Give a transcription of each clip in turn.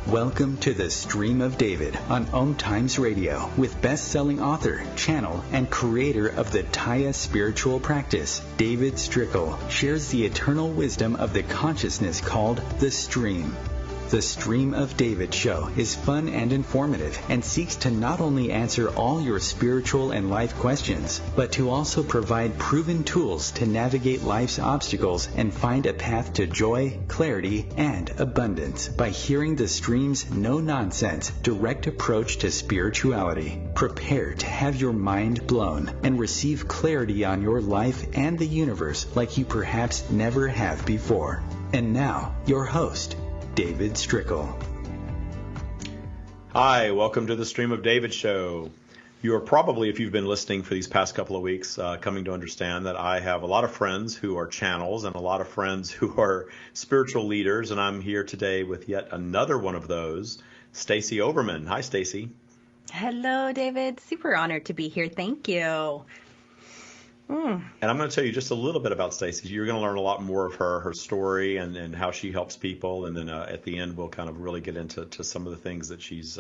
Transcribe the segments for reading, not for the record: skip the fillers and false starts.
Welcome to the Stream of David on OMTimes Radio with best-selling author, channel, and creator of the Taya spiritual practice, David Strickel, shares the eternal wisdom of the consciousness called the Stream. The Stream of David show is fun and informative and seeks to not only answer all your spiritual and life questions, but to also provide proven tools to navigate life's obstacles and find a path to joy, clarity, and abundance by hearing the Stream's no-nonsense, direct approach to spirituality. Prepare to have your mind blown and receive clarity on your life and the universe like you perhaps never have before. And now, your host, David Strickel. Hi, welcome to the Stream of David show. You are probably, if you've been listening for these past couple of weeks, coming to understand that I have a lot of friends who are channels and a lot of friends who are spiritual leaders, and I'm here today with yet another one of those, Stacie Overman. Hi, Stacie. Hello, David. Super honored to be here. Thank you. And I'm going to tell you just a little bit about Stacie. You're going to learn a lot more of her story and how she helps people. And then at the end, we'll kind of really get into some of the things that she's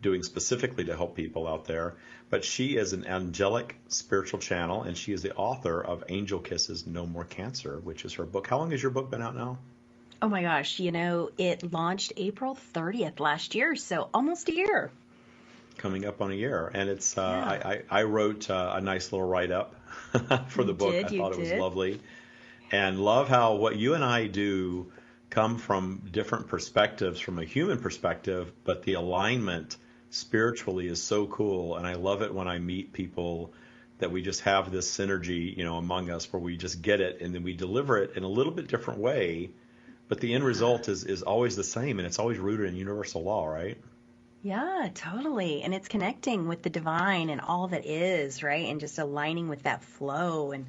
doing specifically to help people out there. But she is an Angelic Spiritual Channel, and she is the author of Angel Kisses, No More Cancer, which is her book. How long has your book been out now? Oh, my gosh. It launched April 30th last year, so almost a year. Coming up on a year. And it's I wrote a nice little write-up for the book. I thought it was lovely. And love how what you and I do come from different perspectives, from a human perspective, but the alignment spiritually is so cool. And I love it when I meet people that we just have this synergy, among us where we just get it and then we deliver it in a little bit different way. But the end result is always the same, and it's always rooted in universal law, right? Yeah, totally. And it's connecting with the divine and all that is, right? And just aligning with that flow. And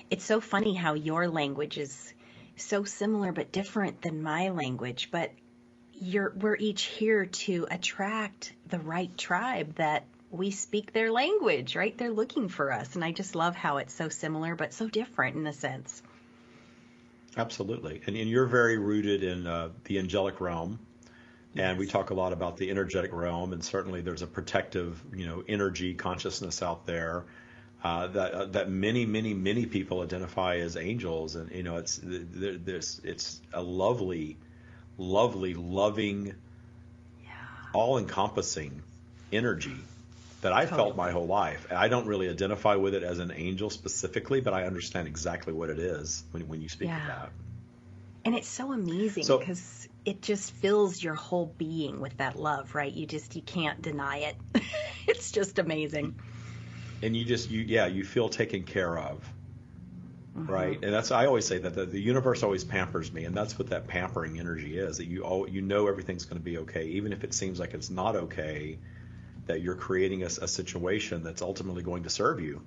it's so funny how your language is so similar but different than my language. But we're each here to attract the right tribe that we speak their language, right? They're looking for us. And I just love how it's so similar but so different in a sense. Absolutely. And you're very rooted in the angelic realm. And we talk a lot about the energetic realm, and certainly there's a protective, energy consciousness out there that many people identify as angels, and it's a lovely, loving, all-encompassing energy that I felt my whole life. I don't really identify with it as an angel specifically, but I understand exactly what it is when you speak of that. And it's so amazing because it just fills your whole being with that love, right? You can't deny it. It's just amazing. And you feel taken care of, right? And I always say that the universe always pampers me, and that's what that pampering energy is, that you know everything's going to be okay, even if it seems like it's not okay, that you're creating a situation that's ultimately going to serve you.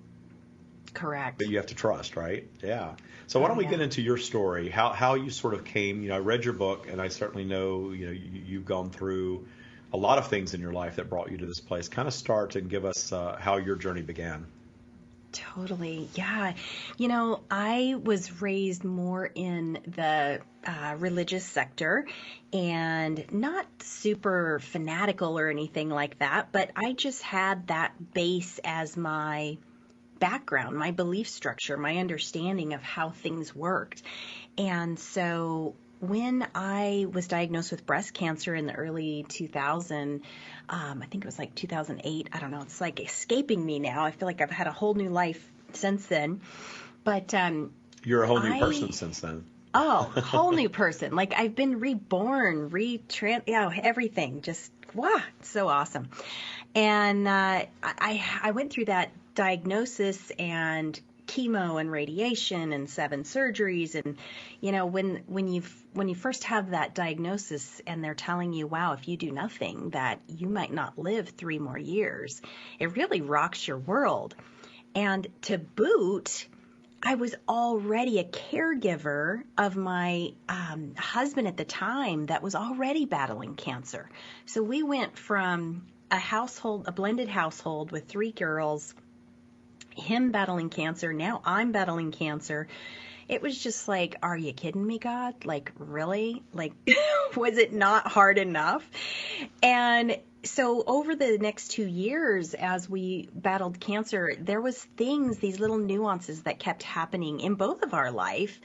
Correct. But you have to trust, right? Yeah. So why don't we get into your story, how you sort of came, I read your book, and I certainly know, you've gone through a lot of things in your life that brought you to this place. Kind of start and give us how your journey began. Totally. Yeah. I was raised more in the religious sector and not super fanatical or anything like that, but I just had that base as my background, my belief structure, my understanding of how things worked. And so when I was diagnosed with breast cancer in the early 2000s, I think it was like 2008. I don't know. It's like escaping me now. I feel like I've had a whole new life since then. But you're a whole new person since then. Oh, whole new person. Like I've been reborn, everything. Just wow, so awesome. And I went through that diagnosis and chemo and radiation and 7 surgeries. And, when you first have that diagnosis and they're telling you, wow, if you do nothing, that you might not live 3 more years, it really rocks your world. And to boot, I was already a caregiver of my husband at the time that was already battling cancer. So we went from a blended household with 3 girls him battling cancer. Now I'm battling cancer. It was just like, are you kidding me, God? Like, really? Like, was it not hard enough? And so over the next 2 years, as we battled cancer, there was things, these little nuances that kept happening in both of our life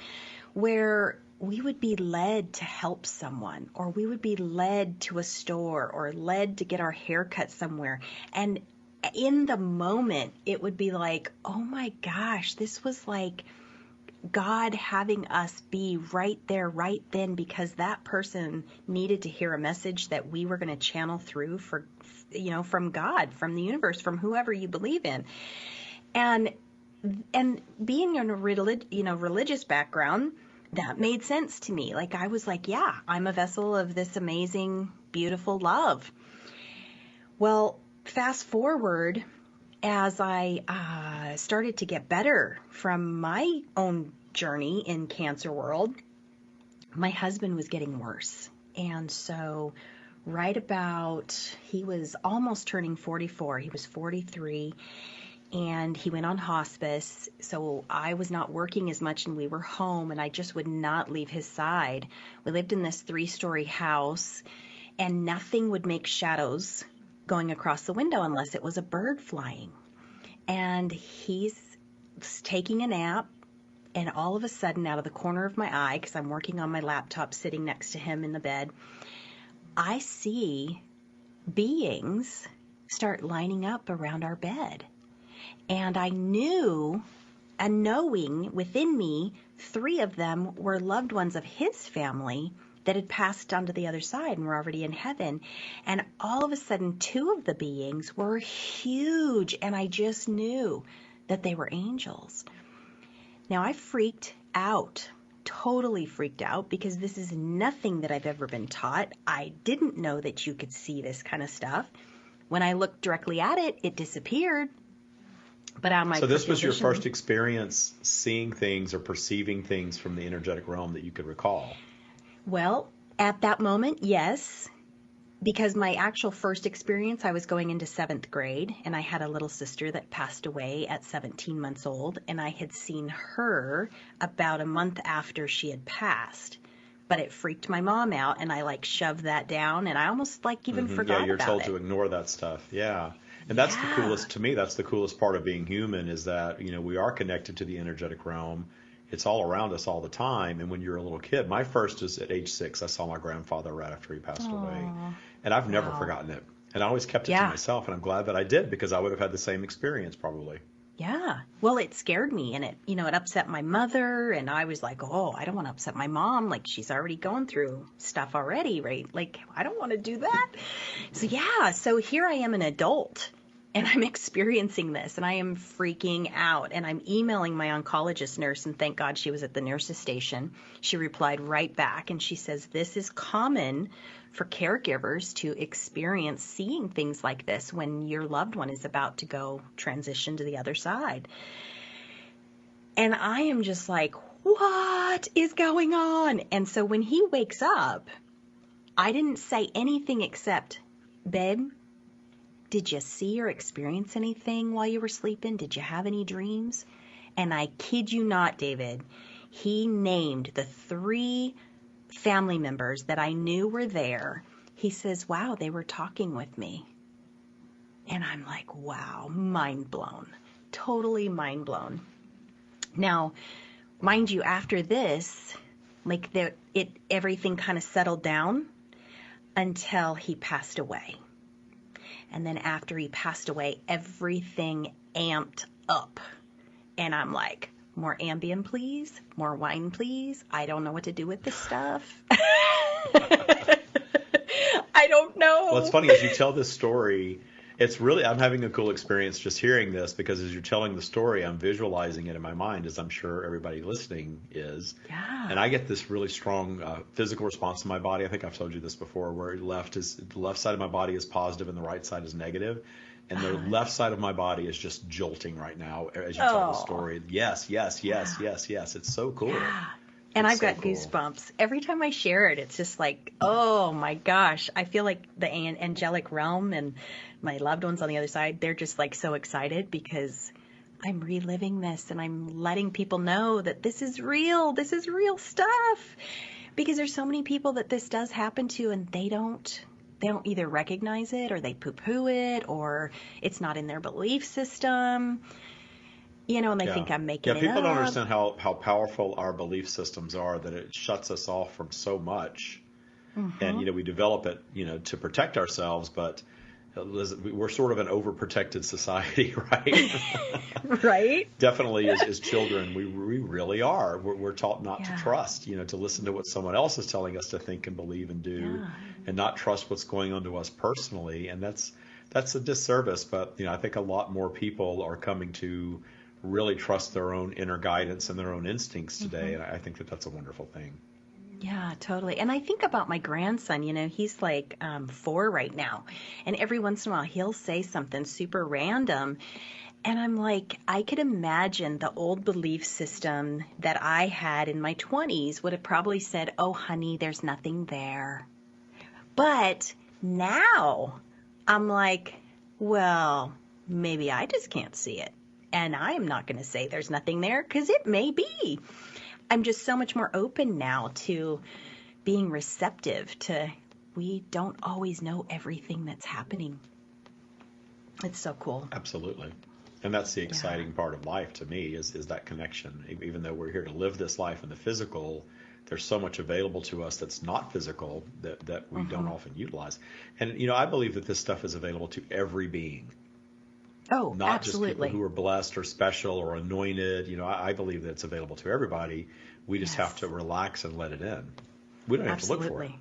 where we would be led to help someone, or we would be led to a store, or led to get our hair cut somewhere. And in the moment, it would be like, oh my gosh, this was like God having us be right there, right then, because that person needed to hear a message that we were going to channel through for, from God, from the universe, from whoever you believe in. And being in a religious background, that made sense to me. Like, I was like, yeah, I'm a vessel of this amazing, beautiful love. Well, fast forward, as I started to get better from my own journey in cancer world, my husband was getting worse. And so right about, he was almost turning 44. He was 43. And he went on hospice, so I was not working as much, and we were home, and I just would not leave his side. We lived in this 3-story house, and nothing would make shadows going across the window unless it was a bird flying. And he's taking a nap, and all of a sudden, out of the corner of my eye, because I'm working on my laptop sitting next to him in the bed, I see beings start lining up around our bed. And I knew, a knowing within me, 3 of them were loved ones of his family that had passed on to the other side and were already in heaven. And all of a sudden, 2 of the beings were huge, and I just knew that they were angels. Now, I freaked out, totally freaked out, because this is nothing that I've ever been taught. I didn't know that you could see this kind of stuff. When I looked directly at it, it disappeared. But on my So this was your first experience seeing things or perceiving things from the energetic realm that you could recall? Well, at that moment, yes. Because my actual first experience, I was going into 7th grade, and I had a little sister that passed away at 17 months old, and I had seen her about a month after she had passed. But it freaked my mom out, and I shoved that down, and I almost even forgot about it. Yeah, you're told to ignore that stuff. Yeah. And that's the coolest, to me, that's the coolest part of being human, is that, we are connected to the energetic realm. It's all around us all the time. And when you're a little kid, my first is at age 6. I saw my grandfather right after he passed away. And I've never forgotten it. And I always kept it to myself. And I'm glad that I did, because I would have had the same experience probably. Yeah. Well, it scared me, and it upset my mother, and I was like, oh, I don't want to upset my mom. She's already going through stuff already, right? I don't want to do that. So here I am, an adult, and I'm experiencing this, and I am freaking out, and I'm emailing my oncologist nurse, and thank God she was at the nurse's station. She replied right back, and she says, this is common for caregivers to experience seeing things like this when your loved one is about to go transition to the other side. And I am just like, what is going on? And so when he wakes up, I didn't say anything except, babe, did you see or experience anything while you were sleeping? Did you have any dreams? And I kid you not, David, he named the 3 family members that I knew were there. He says, wow, they were talking with me. And I'm like, wow, mind blown, totally mind blown. Now, mind you, after this, everything kind of settled down until he passed away. And then after he passed away, everything amped up. And I'm like, more Ambien, please. More wine, please. I don't know what to do with this stuff. I don't know. Well, it's funny, as you tell this story, it's really, I'm having a cool experience just hearing this, because as you're telling the story, I'm visualizing it in my mind, as I'm sure everybody listening is. Yeah. And I get this really strong physical response in my body. I think I've told you this before, where the left side of my body is positive and the right side is negative. And the left side of my body is just jolting right now as you tell the story. Yes. It's so cool. Yeah. And I've got goosebumps. Every time I share it, it's just like, oh my gosh. I feel like the angelic realm and my loved ones on the other side, they're just so excited, because I'm reliving this and I'm letting people know that this is real. This is real stuff. Because there's so many people that this does happen to and they don't either recognize it or they poo-poo it or it's not in their belief system. And they think I'm making it up. Yeah, people don't understand how powerful our belief systems are, that it shuts us off from so much. Mm-hmm. And, we develop it, to protect ourselves, but we're sort of an overprotected society, right? Right. Definitely as children, we really are. We're taught not to trust, to listen to what someone else is telling us to think and believe and do, and not trust what's going on to us personally. And that's a disservice. But, I think a lot more people are coming to really trust their own inner guidance and their own instincts today. Mm-hmm. And I think that that's a wonderful thing. Yeah, totally. And I think about my grandson, he's like 4 right now. And every once in a while he'll say something super random. And I'm like, I could imagine the old belief system that I had in my 20s would have probably said, oh, honey, there's nothing there. But now I'm like, well, maybe I just can't see it. And I'm not going to say there's nothing there because it may be. I'm just so much more open now to being receptive to we don't always know everything that's happening. It's so cool. Absolutely. And that's the exciting part of life to me is that connection. Even though we're here to live this life in the physical, there's so much available to us that's not physical that we don't often utilize. And, I believe that this stuff is available to every being. Oh, not absolutely. just people who are blessed or special or anointed. I believe that it's available to everybody. We just have to relax and let it in. We don't have to look for it.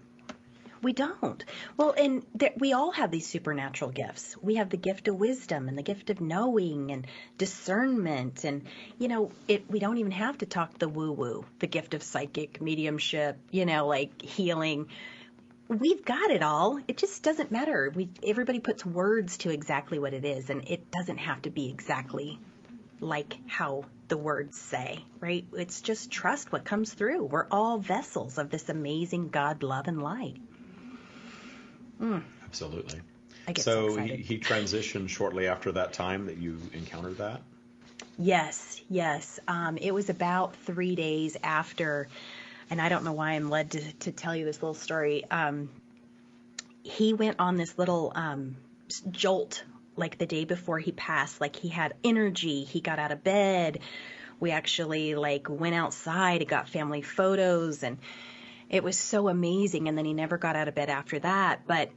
We don't. Well, and we all have these supernatural gifts. We have the gift of wisdom and the gift of knowing and discernment. And, we don't even have to talk the woo-woo, the gift of psychic mediumship, like healing. We've got it all. It just doesn't matter. Everybody puts words to exactly what it is, and it doesn't have to be exactly like how the words say, right? It's just trust what comes through. We're all vessels of this amazing God, love, and light. Absolutely. I get so excited. He transitioned shortly after that time that you encountered that? Yes. It was about 3 days after. And I don't know why I'm led to tell you this little story. He went on this little jolt, like the day before he passed. Like he had energy. He got out of bed. We actually went outside and got family photos, and it was so amazing. And then he never got out of bed after that. But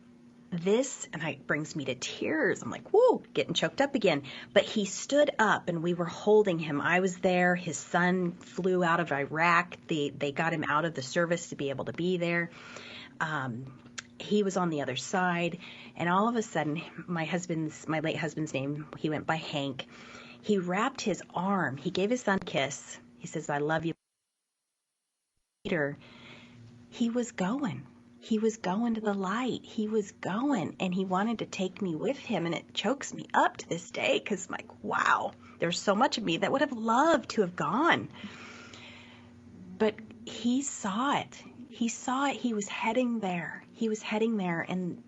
it brings me to tears. I'm like, whoa, getting choked up again. But he stood up and we were holding him. I was there. His son flew out of Iraq. They got him out of the service to be able to be there. He was on the other side. And all of a sudden, my late husband's name, he went by Hank. He wrapped his arm. He gave his son a kiss. He says, I love you. Later, he was going. He was going to the light. He was going, and he wanted to take me with him, and it chokes me up to this day because I'm like, wow, there's so much of me that would have loved to have gone. But he saw it. He saw it. He was heading there. And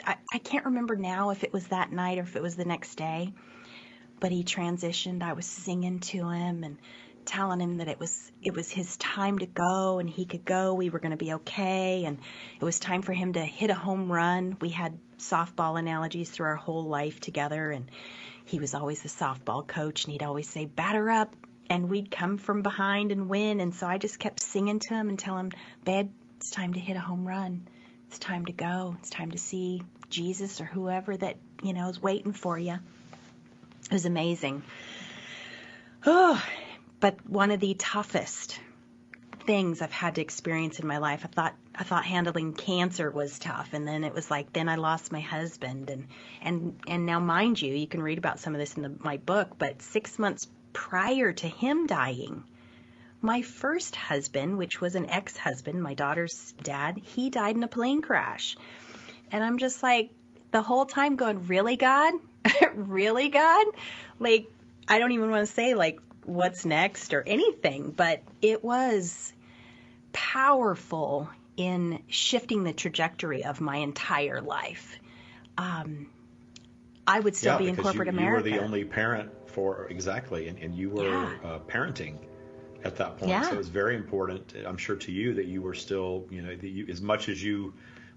I can't remember now if it was that night or if it was the next day, but he transitioned. I was singing to him and telling him that it was his time to go and he could go. We were going to be okay. And it was time for him to hit a home run. We had softball analogies through our whole life together. And he was always the softball coach and he'd always say, batter up. And we'd come from behind and win. And so I just kept singing to him and telling him, babe, it's time to hit a home run. It's time to go. It's time to see Jesus or whoever that, is waiting for you. It was amazing. Oh, but one of the toughest things I've had to experience in my life, I thought handling cancer was tough. And then it was then I lost my husband. And now, mind you, you can read about some of this in my book, but 6 months prior to him dying, my first husband, which was an ex-husband, my daughter's dad, he died in a plane crash. And I'm just the whole time going, really, God? Really, God? I don't even want to say what's next or anything, but it was powerful in shifting the trajectory of my entire life. I would still be in corporate America. You were the only parent for exactly, and you were parenting at that point. Yeah. So it's very important, I'm sure, to you that you were still, that you, as much as you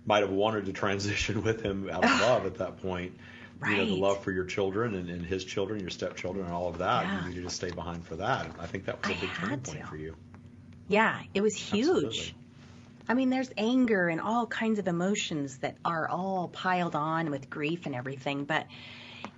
might have wanted to transition with him out of love at that point, right. The love for your children and his children, your stepchildren, and all of that, you needed to stay behind for that. I think that was a big turning point for you. Yeah, it was huge. Absolutely. I mean, there's anger and all kinds of emotions that are all piled on with grief and everything. But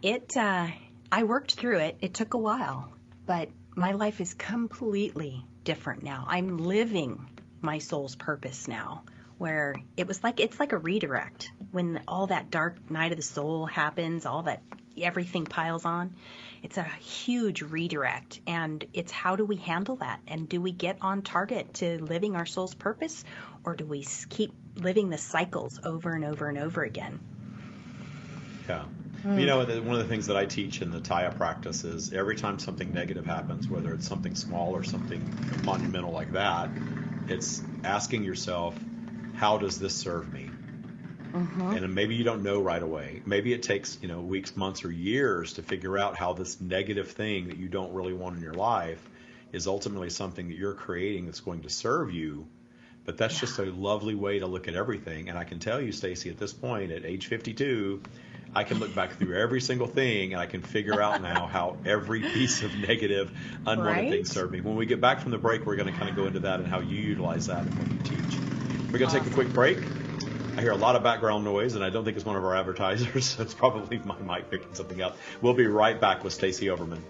I worked through it. It took a while, but my life is completely different now. I'm living my soul's purpose now, where it's like a redirect. When all that dark night of the soul happens, everything piles on, it's a huge redirect. And it's how do we handle that? And do we get on target to living our soul's purpose, or do we keep living the cycles over and over and over again? Yeah. One of the things that I teach in the Taya practice is every time something negative happens, whether it's something small or something monumental like that, it's asking yourself, how does this serve me? Mm-hmm. And maybe you don't know right away. Maybe it takes, weeks, months, or years to figure out how this negative thing that you don't really want in your life is ultimately something that you're creating that's going to serve you. But that's just a lovely way to look at everything. And I can tell you, Stacie, at this point, at age 52, I can look back through every single thing, and I can figure out now how every piece of negative, unwanted thing served me. When we get back from the break, we're going to kind of go into that and how you utilize that and what you teach. We're going to take a quick break. I hear a lot of background noise, and I don't think it's one of our advertisers, so it's probably my mic picking something up. We'll be right back with Stacie Overman.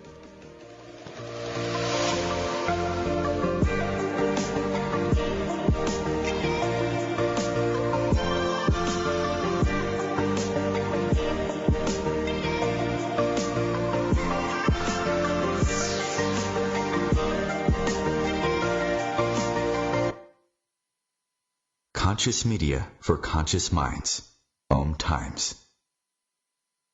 Conscious media for conscious minds. OMTimes.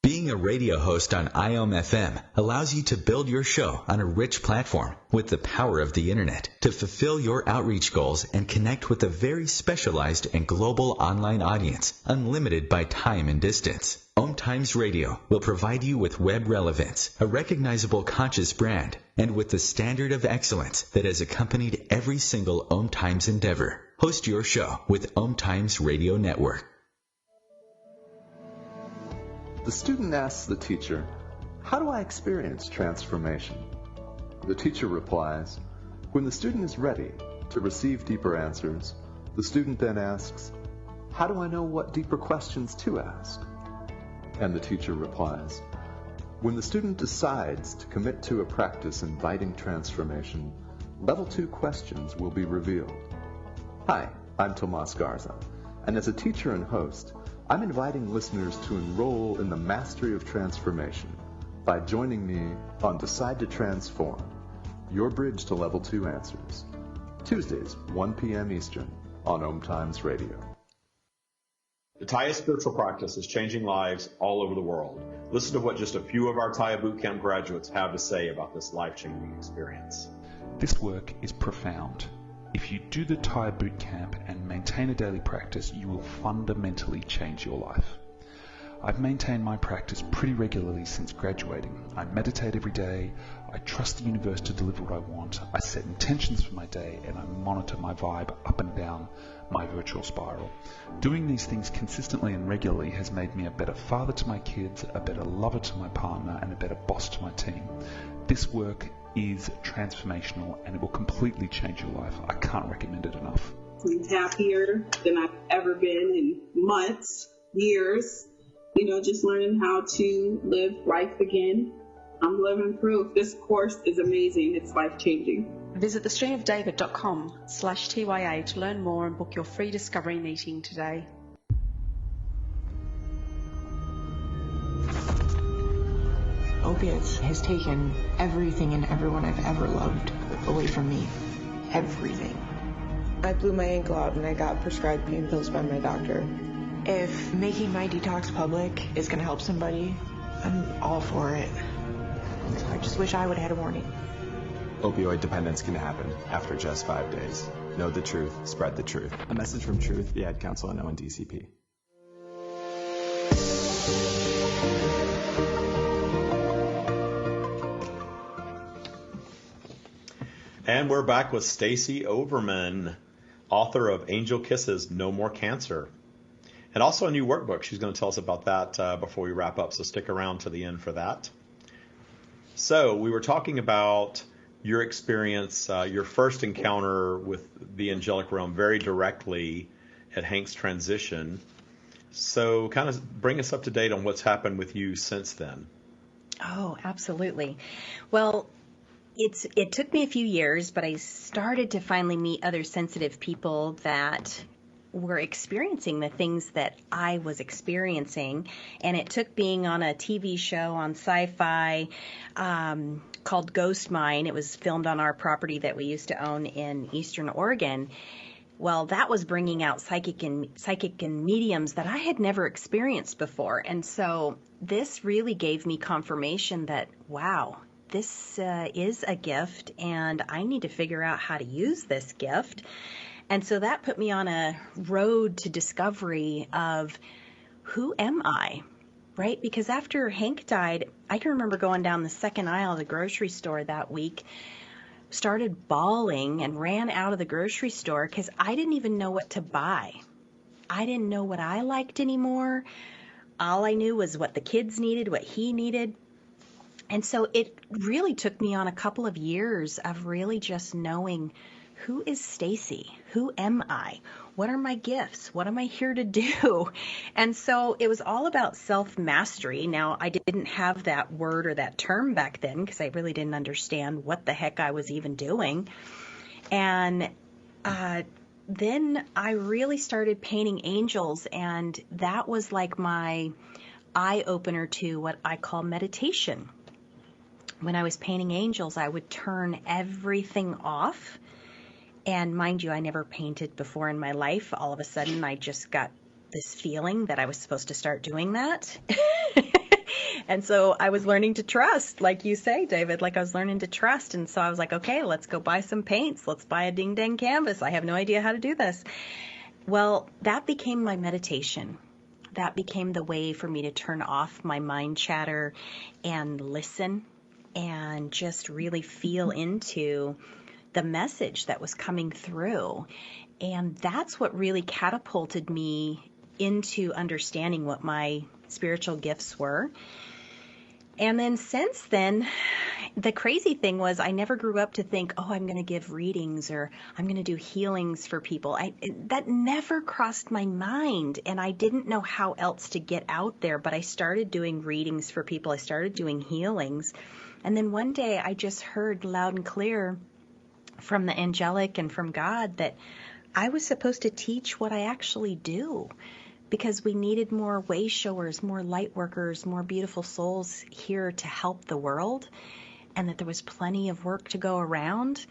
Being a radio host on IOM-FM allows you to build your show on a rich platform with the power of the internet to fulfill your outreach goals and connect with a very specialized and global online audience, unlimited by time and distance. OMTimes Radio will provide you with web relevance, a recognizable conscious brand, and with the standard of excellence that has accompanied every single OMTimes endeavor. Host your show with OMTimes Radio Network. The student asks the teacher, "How do I experience transformation?" The teacher replies, "When the student is ready to receive deeper answers, the student then asks, 'How do I know what deeper questions to ask?' And the teacher replies, "When the student decides to commit to a practice inviting transformation, level 2 questions will be revealed." Hi, I'm Tomas Garza, and as a teacher and host, I'm inviting listeners to enroll in the mastery of transformation by joining me on Decide to Transform, your bridge to level 2 answers. Tuesdays, 1 p.m. Eastern on OMTimes Radio. The Taya spiritual practice is changing lives all over the world. Listen to what just a few of our Taya Bootcamp graduates have to say about this life-changing experience. This work is profound. If you do the Taya Bootcamp and maintain a daily practice, you will fundamentally change your life. I've maintained my practice pretty regularly since graduating. I meditate every day, I trust the universe to deliver what I want, I set intentions for my day, and I monitor my vibe up and down my virtual spiral. Doing these things consistently and regularly has made me a better father to my kids, a better lover to my partner, and a better boss to my team. This work is transformational and it will completely change your life. I can't recommend it enough. I'm happier than I've ever been in months, years, just learning how to live life again. I'm living proof. This course is amazing. It's life-changing. Visit thestreamofdavid.com/TYA to learn more and book your free discovery meeting today. Opiates has taken everything and everyone I've ever loved away from me. Everything. I blew my ankle out and I got prescribed pain pills by my doctor. If making my detox public is going to help somebody, I'm all for it. I just wish I would have had a warning. Opioid dependence can happen after just 5 days. Know the truth, spread the truth. A message from Truth, the Ad Council, and ONDCP. And we're back with Stacie Overman, author of Angel Kisses, No More Cancer. And also a new workbook. She's going to tell us about that before we wrap up, so stick around to the end for that. So we were talking about your experience, your first encounter with the angelic realm very directly at Hank's transition. So kind of bring us up to date on what's happened with you since then. Oh, absolutely. Well, it took me a few years, but I started to finally meet other sensitive people that were experiencing the things that I was experiencing. And it took being on a TV show on Sci-Fi called Ghost Mine. It was filmed on our property that we used to own in Eastern Oregon. Well, that was bringing out psychic and mediums that I had never experienced before. And so this really gave me confirmation that, wow, this is a gift, and I need to figure out how to use this gift. And so that put me on a road to discovery of who am I, right? Because after Hank died, I can remember going down the second aisle of the grocery store that week, started bawling and ran out of the grocery store because I didn't even know what to buy. I didn't know what I liked anymore. All I knew was what the kids needed, what he needed. And so it really took me on a couple of years of really just knowing, who is Stacie? Who am I? What are my gifts? What am I here to do? And so it was all about self-mastery. Now, I didn't have that word or that term back then because I really didn't understand what the heck I was even doing. And then I really started painting angels, and that was like my eye-opener to what I call meditation. When I was painting angels, I would turn everything off. And mind you, I never painted before in my life. All of a sudden, I just got this feeling that I was supposed to start doing that. And so I was learning to trust, like you say, David, like I was learning to trust. And so I was like, okay, let's go buy some paints. Let's buy a ding-dang canvas. I have no idea how to do this. Well, that became my meditation. That became the way for me to turn off my mind chatter and listen and just really feel into the message that was coming through. And that's what really catapulted me into understanding what my spiritual gifts were. And then since then, the crazy thing was I never grew up to think, oh, I'm going to give readings or I'm going to do healings for people. That never crossed my mind, and I didn't know how else to get out there. But I started doing readings for people. I started doing healings. And then one day I just heard loud and clear from the angelic and from God that I was supposed to teach what I actually do, because we needed more way showers, more light workers, more beautiful souls here to help the world, and that there was plenty of work to go around.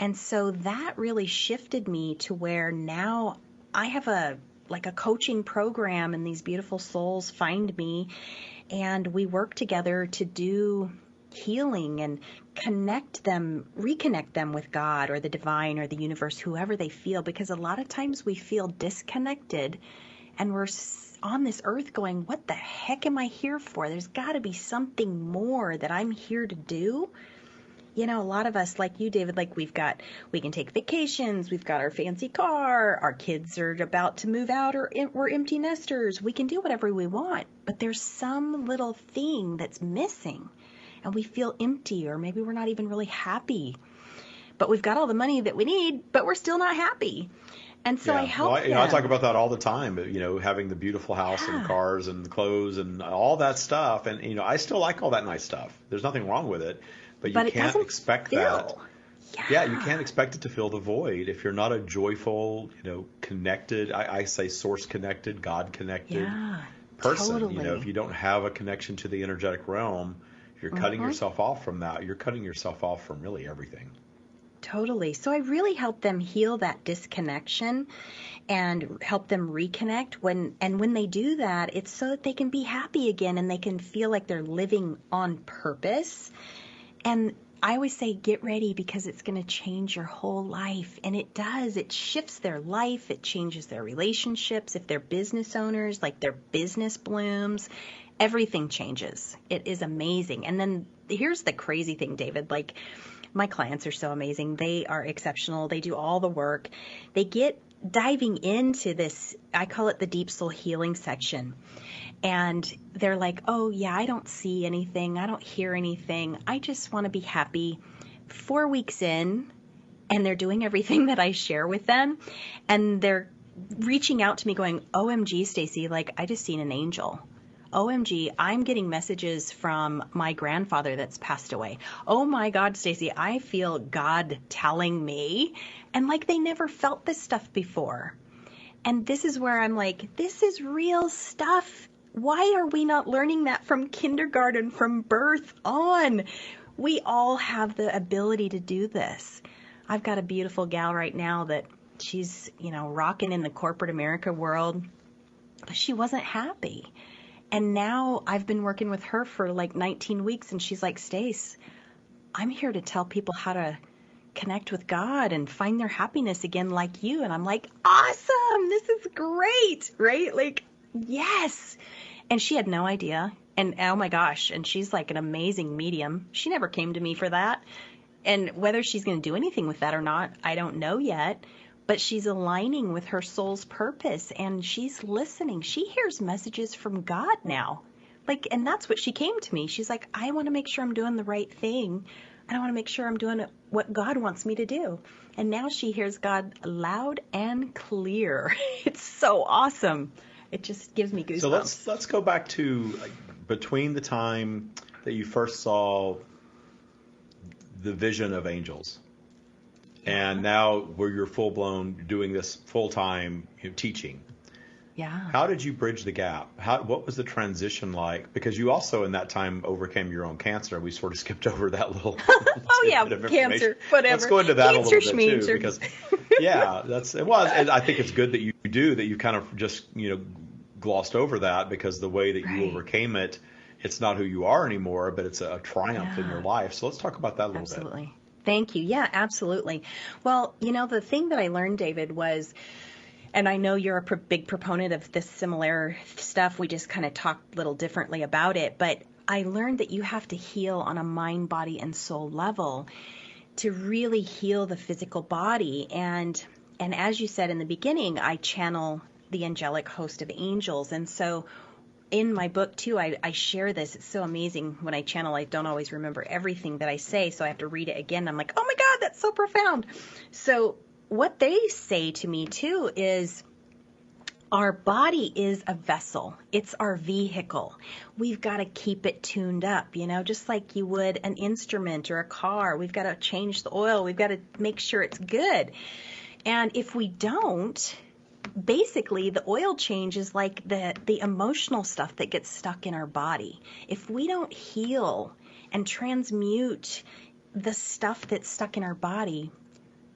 And so that really shifted me to where now I have a coaching program, and these beautiful souls find me and we work together to do healing and reconnect them with God or the divine or the universe, whoever they feel, because a lot of times we feel disconnected and we're on this earth going, what the heck am I here for? There's got to be something more that I'm here to do. You know, a lot of us, like you, David, like we can take vacations, we've got our fancy car, our kids are about to move out, or we're empty nesters. We can do whatever we want, but there's some little thing that's missing. And we feel empty, or maybe we're not even really happy. But we've got all the money that we need, but we're still not happy. And so I help them. I talk about that all the time, having the beautiful house and cars and clothes and all that stuff. And, I still like all that nice stuff. There's nothing wrong with it. But you can't expect that. Yeah, you can't expect it to fill the void if you're not a joyful, connected, I say source connected, God connected person. Totally. If you don't have a connection to the energetic realm, you're cutting yourself off from that. You're cutting yourself off from really everything. Totally. So I really help them heal that disconnection and help them reconnect. When they do that, it's so that they can be happy again and they can feel like they're living on purpose. And I always say, get ready, because it's going to change your whole life. And it does. It shifts their life. It changes their relationships. If they're business owners, like their business blooms. Everything changes. It is amazing. And then here's the crazy thing, David. Like, my clients are so amazing. They are exceptional. They do all the work. They get diving into this, I call it the deep soul healing section. And they're like, oh, yeah, I don't see anything. I don't hear anything. I just want to be happy. 4 weeks in, and they're doing everything that I share with them. And they're reaching out to me going, OMG, Stacie, like, I just seen an angel. OMG, I'm getting messages from my grandfather that's passed away. Oh my God, Stacie, I feel God telling me. And like, they never felt this stuff before. And this is where I'm like, this is real stuff. Why are we not learning that from kindergarten, from birth on? We all have the ability to do this. I've got a beautiful gal right now that she's, rocking in the corporate America world. She wasn't happy. And now I've been working with her for like 19 weeks, and she's like, Stace, I'm here to tell people how to connect with God and find their happiness again like you. And I'm like, awesome, this is great, right? Like, yes. And she had no idea. And oh my gosh, and she's like an amazing medium. She never came to me for that. And whether she's going to do anything with that or not, I don't know yet. But she's aligning with her soul's purpose, and she's listening. She hears messages from God now. Like, and that's what she came to me. She's like, I want to make sure I'm doing the right thing. And I want to make sure I'm doing what God wants me to do. And now she hears God loud and clear. It's so awesome. It just gives me goosebumps. So let's go back to between the time that you first saw the vision of angels and now where you're full-blown doing this full-time teaching. Yeah. How did you bridge the gap? What was the transition like? Because you also in that time overcame your own cancer. We sort of skipped over that little oh yeah, cancer, whatever. Let's go into that cancer, a little bit too, because and I think it's good that you do that. You kind of just glossed over that because the way that you overcame it, it's not who you are anymore, but it's a triumph in your life. So let's talk about that a little bit. Absolutely. Thank you. Yeah, absolutely. Well, the thing that I learned, David, was, and I know you're a big proponent of this similar stuff. We just kind of talked a little differently about it. But I learned that you have to heal on a mind, body, and soul level to really heal the physical body. And as you said in the beginning, I channel the angelic host of angels. And so in my book, too, I share this. It's so amazing. When I channel, I don't always remember everything that I say, so I have to read it again. I'm like, oh, my God, that's so profound. So what they say to me, too, is our body is a vessel. It's our vehicle. We've got to keep it tuned up, just like you would an instrument or a car. We've got to change the oil. We've got to make sure it's good. And if we don't, basically, the oil change is like the emotional stuff that gets stuck in our body. If we don't heal and transmute the stuff that's stuck in our body,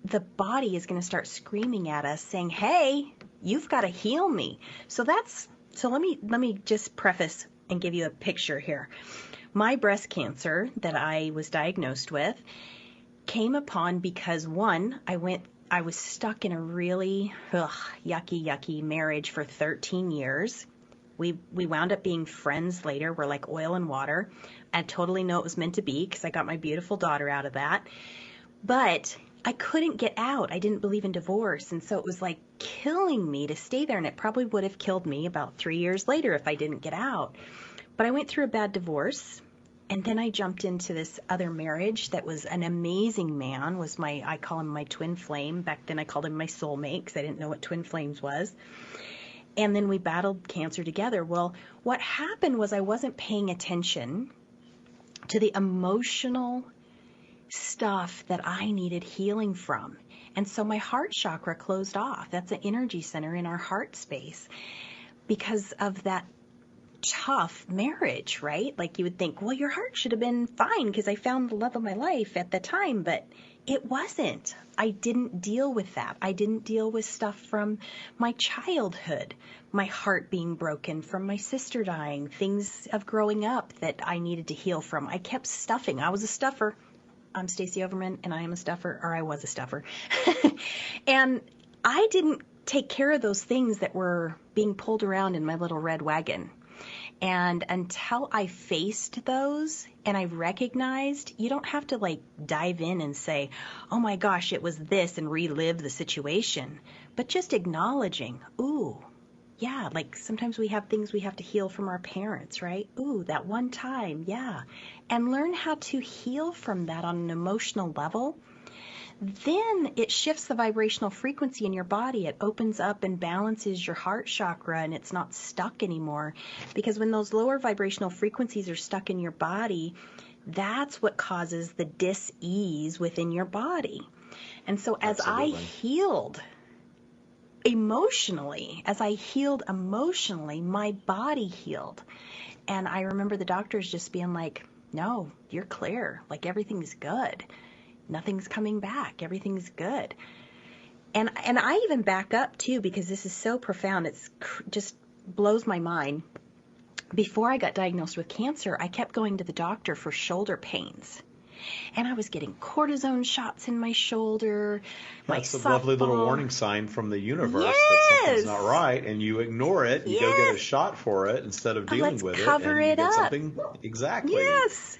the body is going to start screaming at us saying, hey, you've got to heal me. So let me just preface and give you a picture here. My breast cancer that I was diagnosed with came upon because, one, I was stuck in a really yucky marriage for 13 years. We wound up being friends later. We're like oil and water. I totally know it was meant to be because I got my beautiful daughter out of that. But I couldn't get out. I didn't believe in divorce. And so it was like killing me to stay there. And it probably would have killed me about 3 years later if I didn't get out. But I went through a bad divorce. And then I jumped into this other marriage that was an amazing man. I call him my twin flame. Back then I called him my soulmate because I didn't know what twin flames was. And then we battled cancer together. Well, what happened was I wasn't paying attention to the emotional stuff that I needed healing from. And so my heart chakra closed off. That's an energy center in our heart space because of that tough marriage, right? Like you would think, well, your heart should have been fine because I found the love of my life at the time, but it wasn't. I didn't deal with that. I didn't deal with stuff from my childhood, my heart being broken from my sister dying, things of growing up that I needed to heal from. I kept stuffing. I was a stuffer. I'm Stacie Overman, and I am a stuffer, or I was a stuffer. And I didn't take care of those things that were being pulled around in my little red wagon. And until I faced those and I recognized, you don't have to like dive in and say, oh my gosh, it was this, and relive the situation, but just acknowledging, ooh, yeah, like sometimes we have things we have to heal from our parents, right? Ooh, that one time, yeah. And learn how to heal from that on an emotional level. Then it shifts the vibrational frequency in your body. It opens up and balances your heart chakra, and it's not stuck anymore. Because when those lower vibrational frequencies are stuck in your body, that's what causes the dis-ease within your body. And so as I healed emotionally, my body healed. And I remember the doctors just being like, no, you're clear. Like everything's good. Nothing's coming back. Everything's good. And I even back up too, because this is so profound. It's just blows my mind. Before I got diagnosed with cancer, I kept going to the doctor for shoulder pains. And I was getting cortisone shots in my shoulder. That's a lovely little warning sign from the universe that something's not right, and you ignore it. And you go get a shot for it instead of dealing with it. Cover it up. Something exactly. Yes.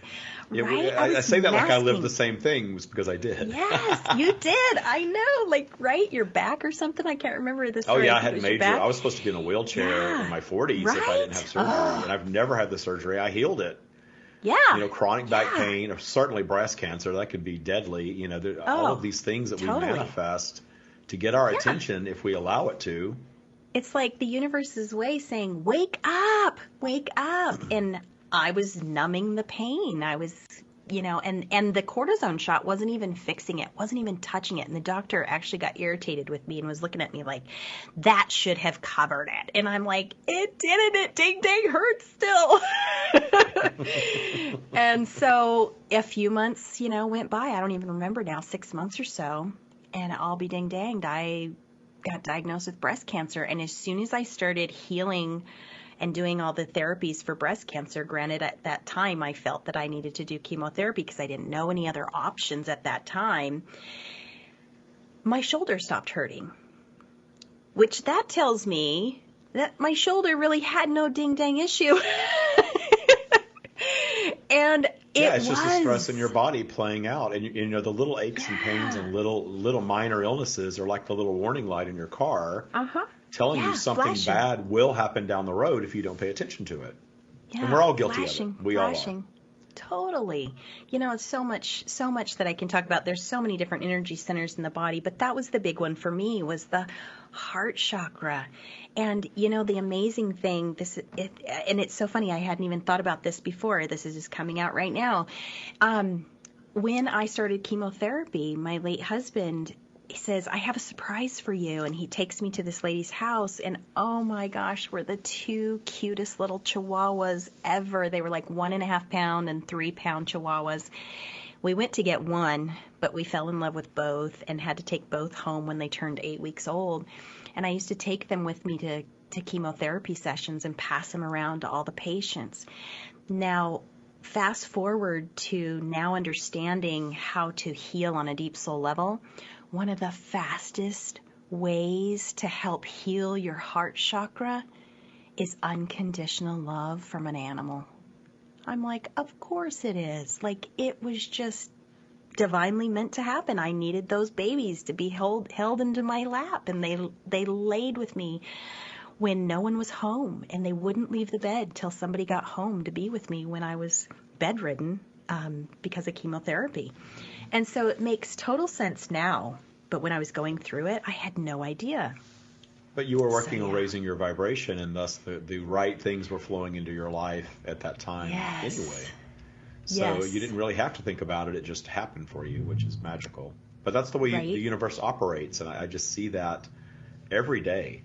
Yeah, right? I say that like I lived the same thing, was because I did. Yes, you did. I know. Like, right? Your back or something? I can't remember the story. Oh, yeah, I had major. I was supposed to be in a wheelchair in my 40s if I didn't have surgery. And I've never had the surgery. I healed it. Yeah. You know, chronic back pain, or certainly breast cancer, that could be deadly. You know, all of these things that we manifest to get our attention if we allow it to. It's like the universe's way saying, wake up, wake up. And I was numbing the pain. I was, you know, and the cortisone shot wasn't even fixing it, wasn't even touching it. And the doctor actually got irritated with me and was looking at me like, that should have covered it. And I'm like, it didn't. It ding dang hurts still. And so a few months, you know, went by. I don't even remember now, 6 months or so. And I'll be ding danged. I got diagnosed with breast cancer. And as soon as I started healing and doing all the therapies for breast cancer, granted at that time I felt that I needed to do chemotherapy because I didn't know any other options at that time, my shoulder stopped hurting, which that tells me that my shoulder really had no ding-dang issue. And it's just the stress in your body playing out, and you know the little aches and pains and little minor illnesses are like the little warning light in your car, telling you something bad will happen down the road if you don't pay attention to it. Yeah, and we're all guilty of it. We all are. Totally. You know, it's so much that I can talk about. There's so many different energy centers in the body, but that was the big one for me, was the heart chakra. And, you know, the amazing thing, and it's so funny, I hadn't even thought about this before. This is just coming out right now. When I started chemotherapy, my late husband, he says, I have a surprise for you. And he takes me to this lady's house, and oh my gosh, we're the two cutest little chihuahuas ever. They were like 1.5 pound and 3 pound chihuahuas. We went to get one, but we fell in love with both and had to take both home when they turned 8 weeks old. And I used to take them with me to chemotherapy sessions and pass them around to all the patients. Now, fast forward to now understanding how to heal on a deep soul level. One of the fastest ways to help heal your heart chakra is unconditional love from an animal. I'm like, of course it is. Like, it was just divinely meant to happen. I needed those babies to be held into my lap, and they laid with me when no one was home, and they wouldn't leave the bed till somebody got home to be with me when I was bedridden because of chemotherapy. And so it makes total sense now, but when I was going through it, I had no idea. But you were working on raising your vibration, and thus the right things were flowing into your life at that time anyway. So you didn't really have to think about it. It just happened for you, which is magical. But that's the way the universe operates, and I just see that every day.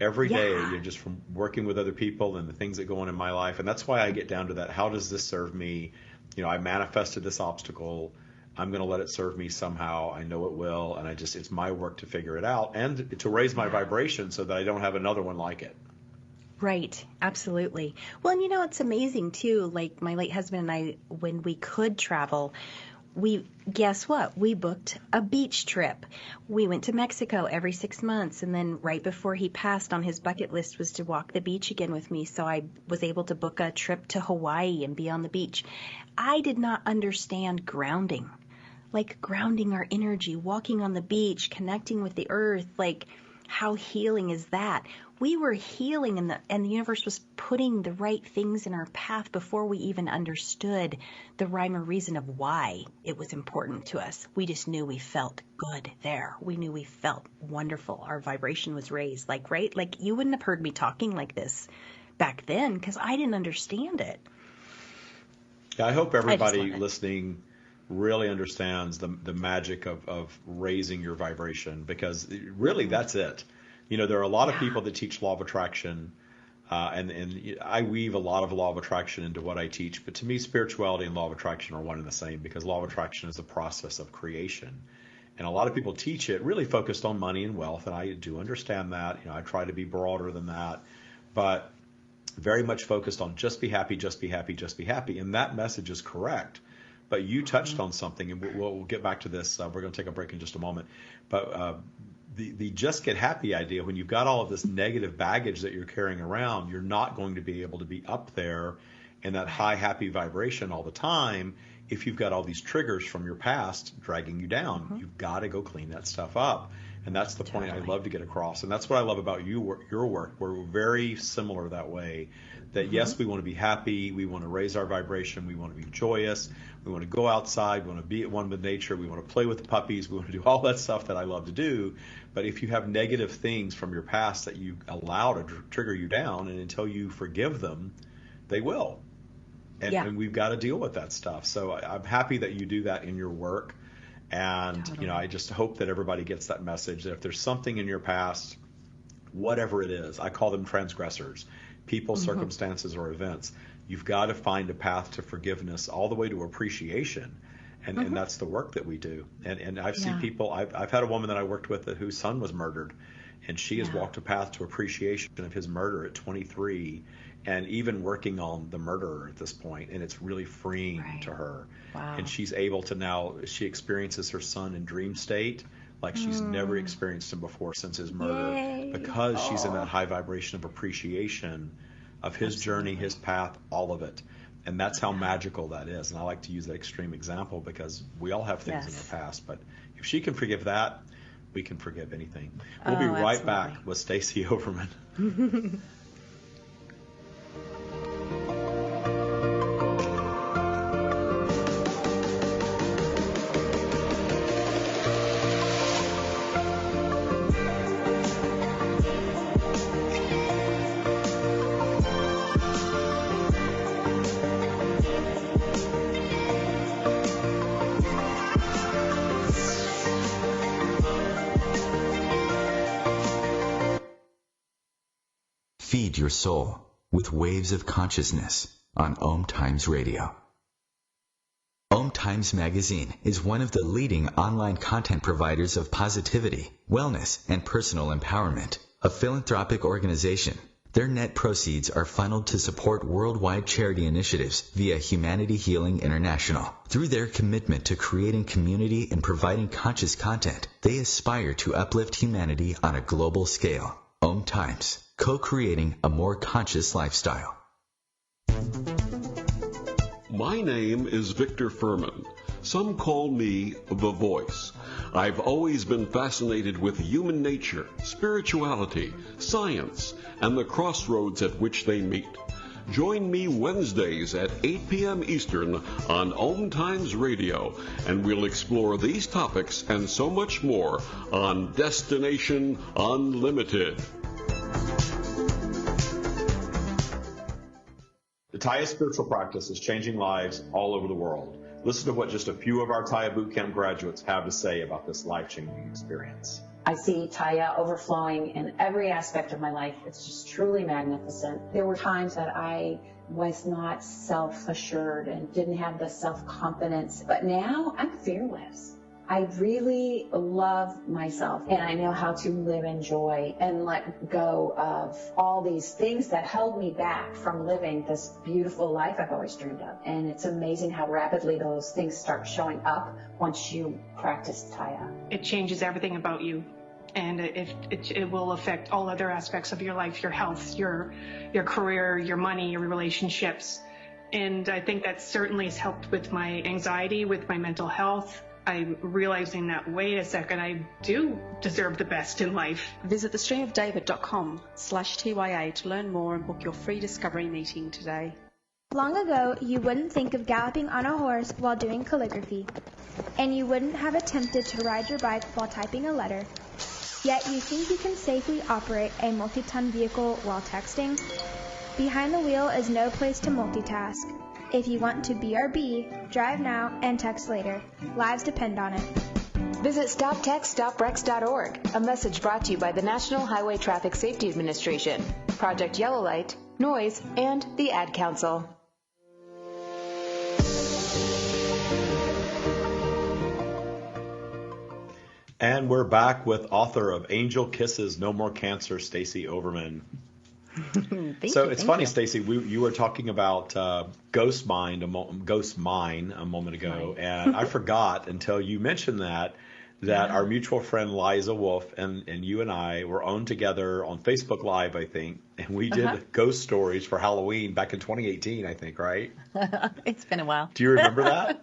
Every day, you're just from working with other people and the things that go on in my life. And that's why I get down to that. How does this serve me? You know, I manifested this obstacle. I'm going to let it serve me somehow. I know it will. And it's my work to figure it out and to raise my vibration so that I don't have another one like it. Right. Absolutely. Well, and you know, it's amazing too. Like my late husband and I, when we could travel, guess what? We booked a beach trip. We went to Mexico every 6 months, and then right before he passed, on his bucket list was to walk the beach again with me. So I was able to book a trip to Hawaii and be on the beach. I did not understand grounding, like grounding our energy, walking on the beach, connecting with the earth, like how healing is that? We were healing, and the universe was putting the right things in our path before we even understood the rhyme or reason of why it was important to us. We just knew we felt good there. We knew we felt wonderful. Our vibration was raised. Like, right? Like, you wouldn't have heard me talking like this back then because I didn't understand it. Yeah, I hope everybody listening really understands the magic of raising your vibration, because really that's it. You know, there are a lot of people that teach law of attraction, and I weave a lot of law of attraction into what I teach. But to me, spirituality and law of attraction are one and the same, because law of attraction is the process of creation. And a lot of people teach it really focused on money and wealth, and I do understand that. You know, I try to be broader than that, but very much focused on just be happy, just be happy, just be happy. And that message is correct. But you touched on something, and we'll get back to this. We're going to take a break in just a moment. But the just get happy idea, when you've got all of this negative baggage that you're carrying around, you're not going to be able to be up there in that high, happy vibration all the time if you've got all these triggers from your past dragging you down. You've got to go clean that stuff up. And that's the point I love to get across. And that's what I love about your work. We're very similar that way. That yes, we want to be happy, we want to raise our vibration, we want to be joyous, we want to go outside, we want to be at one with nature, we want to play with the puppies, we want to do all that stuff that I love to do. But if you have negative things from your past that you allow to trigger you down, and until you forgive them, they will. And we've got to deal with that stuff. So I'm happy that you do that in your work. And, you know, I just hope that everybody gets that message, that if there's something in your past, whatever it is, I call them transgressors, people, circumstances, or events, you've got to find a path to forgiveness all the way to appreciation. And that's the work that we do. And I've seen people, I've had a woman that I worked with whose son was murdered, and she has walked a path to appreciation of his murder at 23, and even working on the murderer at this point, and it's really freeing to her. Wow. And she's able to now, she experiences her son in dream state like she's never experienced him before since his murder, because she's in that high vibration of appreciation of his journey, his path, all of it. And that's how magical that is. And I like to use that extreme example because we all have things in our past, but if she can forgive that, we can forgive anything. We'll be right back with Stacie Overman. Feed your soul with waves of consciousness on OMTimes Radio. OMTimes Magazine is one of the leading online content providers of positivity, wellness, and personal empowerment. A philanthropic organization, their net proceeds are funneled to support worldwide charity initiatives via Humanity Healing International. Through their commitment to creating community and providing conscious content, they aspire to uplift humanity on a global scale. OMTimes, co-creating a more conscious lifestyle. My name is Victor Furman. Some call me the Voice. I've always been fascinated with human nature, spirituality, science, and the crossroads at which they meet. Join me Wednesdays at 8 p.m. Eastern on OMTimes Radio, and we'll explore these topics and so much more on Destination Unlimited. The Taya Spiritual Practice is changing lives all over the world. Listen to what just a few of our Taya Bootcamp graduates have to say about this life-changing experience. I see Taya overflowing in every aspect of my life. It's just truly magnificent. There were times that I was not self-assured and didn't have the self-confidence, but now I'm fearless. I really love myself, and I know how to live in joy and let go of all these things that held me back from living this beautiful life I've always dreamed of. And it's amazing how rapidly those things start showing up once you practice Taya. It changes everything about you, and it will affect all other aspects of your life, your health, your career, your money, your relationships. And I think that certainly has helped with my anxiety, with my mental health. I'm realizing that, wait a second, I do deserve the best in life. Visit thestreamofdavid.com/TYA to learn more and book your free discovery meeting today. Long ago, you wouldn't think of galloping on a horse while doing calligraphy, and you wouldn't have attempted to ride your bike while typing a letter. Yet you think you can safely operate a multi-ton vehicle while texting? Behind the wheel is no place to multitask. If you want to BRB, drive now and text later. Lives depend on it. Visit StopTextStopWrecks.org, a message brought to you by the National Highway Traffic Safety Administration, Project Yellow Light, Noise, and the Ad Council. And we're back with author of Angel Kisses, No More Cancer, Stacie Overman. It's funny, Stacie, you were talking about Ghost Mine a moment ago, and I forgot until you mentioned that our mutual friend Liza Wolf and you and I were on together on Facebook Live, I think, and we did ghost stories for Halloween back in 2018, I think, right? It's been a while. Do you remember that?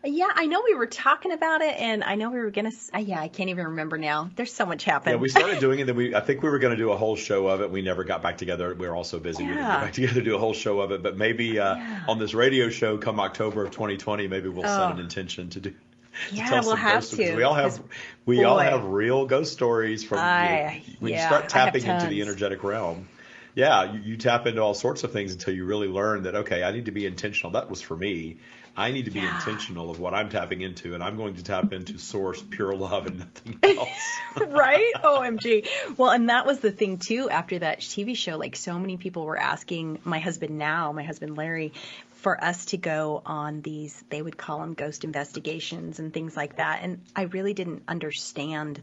Yeah, I know we were talking about it, and I know we were going to, I can't even remember now. There's so much happened. Yeah, we started doing it, then I think we were going to do a whole show of it. We never got back together. We were all so busy. We didn't get back together to do a whole show of it. But maybe on this radio show come October of 2020, maybe we'll set an intention to do. Yeah, we'll have to. We all have real ghost stories from when you start tapping into the energetic realm. Yeah, you tap into all sorts of things until you really learn that, okay, I need to be intentional. That was for me. I need to be intentional of what I'm tapping into, and I'm going to tap into source, pure love, and nothing else. Right? OMG. Well, and that was the thing, too, after that TV show. Like, so many people were asking my husband Larry, for us to go on these, they would call them ghost investigations and things like that. And I really didn't understand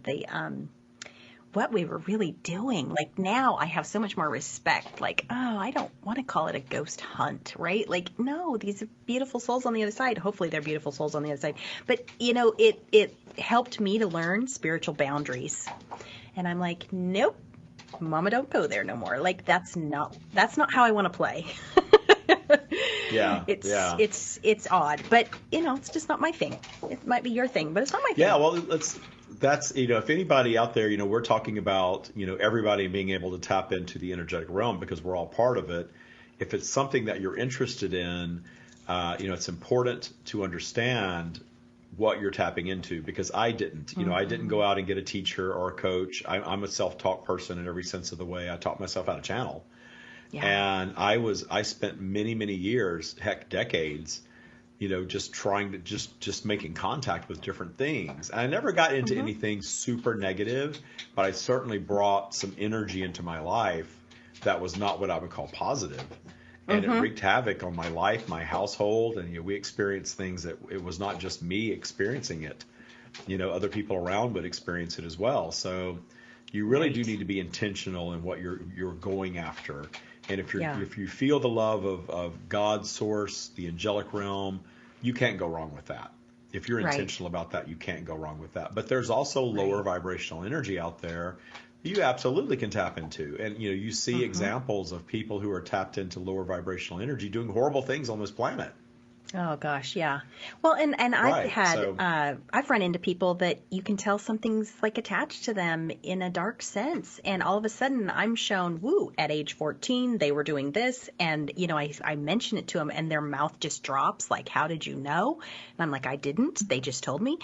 what we were really doing. Like, now I have so much more respect. Like, I don't want to call it a ghost hunt, right? Like, no, these are beautiful souls on the other side. Hopefully they're beautiful souls on the other side. But, it helped me to learn spiritual boundaries. And I'm like, nope, Mama, don't go there no more. Like, that's not how I want to play. It's odd, but it's just not my thing. It might be your thing, but it's not my thing. Yeah, well, that's if anybody out there, we're talking about everybody being able to tap into the energetic realm because we're all part of it. If it's something that you're interested in, it's important to understand what you're tapping into, because I didn't. I didn't go out and get a teacher or a coach. I'm a self-taught person in every sense of the way. I taught myself how to channel. Yeah. And I spent many, many years, heck, decades, just trying to just making contact with different things. And I never got into anything super negative, but I certainly brought some energy into my life that was not what I would call positive. And it wreaked havoc on my life, my household, and we experienced things that it was not just me experiencing it. Other people around would experience it as well. So you really do need to be intentional in what you're going after. And if you feel the love of God's source, the angelic realm, you can't go wrong with that. If you're intentional about that, you can't go wrong with that. But there's also lower vibrational energy out there you absolutely can tap into. And you see examples of people who are tapped into lower vibrational energy doing horrible things on this planet. Oh gosh, yeah. Well, and I've run into people that you can tell something's like attached to them in a dark sense, and all of a sudden I'm shown, at age 14 they were doing this, and I mention it to them, and their mouth just drops, like, how did you know? And I'm like, I didn't. They just told me,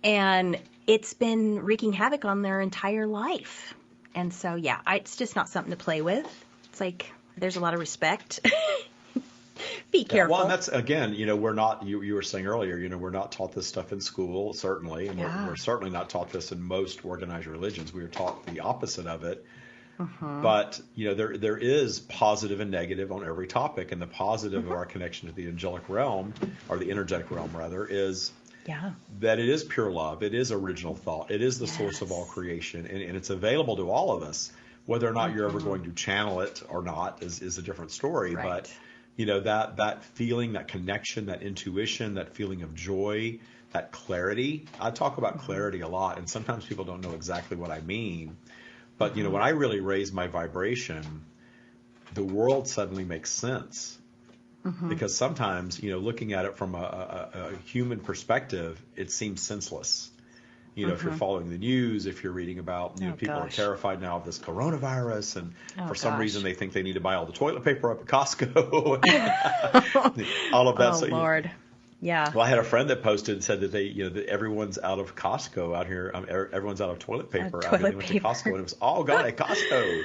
and it's been wreaking havoc on their entire life. And so it's just not something to play with. It's like there's a lot of respect. Be careful. Well, and that's, again, we're not, you were saying earlier, we're not taught this stuff in school, certainly. And we're certainly not taught this in most organized religions. We are taught the opposite of it. But, there is positive and negative on every topic. And the positive of our connection to the angelic realm, or the energetic realm, rather, is that it is pure love. It is original thought. It is the source of all creation, and it's available to all of us. Whether or not you're ever going to channel it or not is a different story. Right. But that feeling, that connection, that intuition, that feeling of joy, that clarity. I talk about clarity a lot, and sometimes people don't know exactly what I mean. But when I really raise my vibration, the world suddenly makes sense. Because sometimes, looking at it from a human perspective, it seems senseless. If you're following the news, if you're reading about, people are terrified now of this coronavirus, and for some reason they think they need to buy all the toilet paper up at Costco. All of that. Oh, Lord. Yeah. Well, I had a friend that posted and said that that everyone's out of Costco out here. Everyone's out of toilet paper. They went to Costco, and it was all gone at Costco.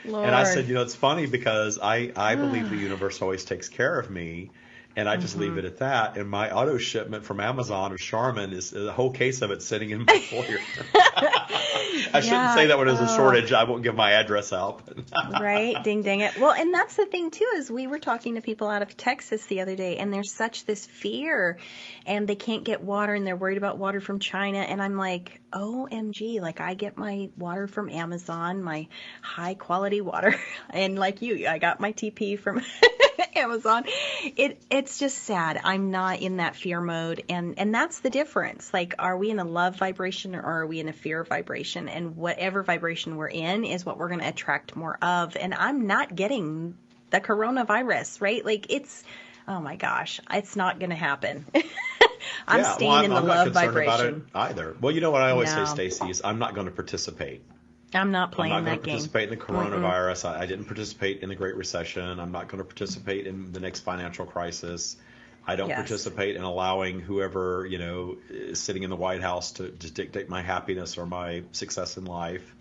Lord. And I said, it's funny because I believe the universe always takes care of me, and I just leave it at that. And my auto shipment from Amazon of Charmin is a whole case of it sitting in my foyer. I shouldn't say that when there's a shortage. I won't give my address out. Right. Ding, dang it. Well, and that's the thing, too, is we were talking to people out of Texas the other day, and there's such this fear, and they can't get water, and they're worried about water from China. And I'm like, OMG, like I get my water from Amazon, my high quality water. And like you, I got my TP from Amazon. It's just sad. I'm not in that fear mode. And that's the difference. Like, are we in a love vibration or are we in a fear vibration? And whatever vibration we're in is what we're going to attract more of. And I'm not getting the coronavirus, right? Like oh my gosh, it's not going to happen. I'm staying in the love vibration. About it either. Well, you know what I always say, Stacie, is I'm not going to participate. I'm not playing that game. I'm not going to participate in the coronavirus. I didn't participate in the Great Recession. I'm not going to participate in the next financial crisis. I don't participate in allowing whoever, is sitting in the White House to dictate my happiness or my success in life.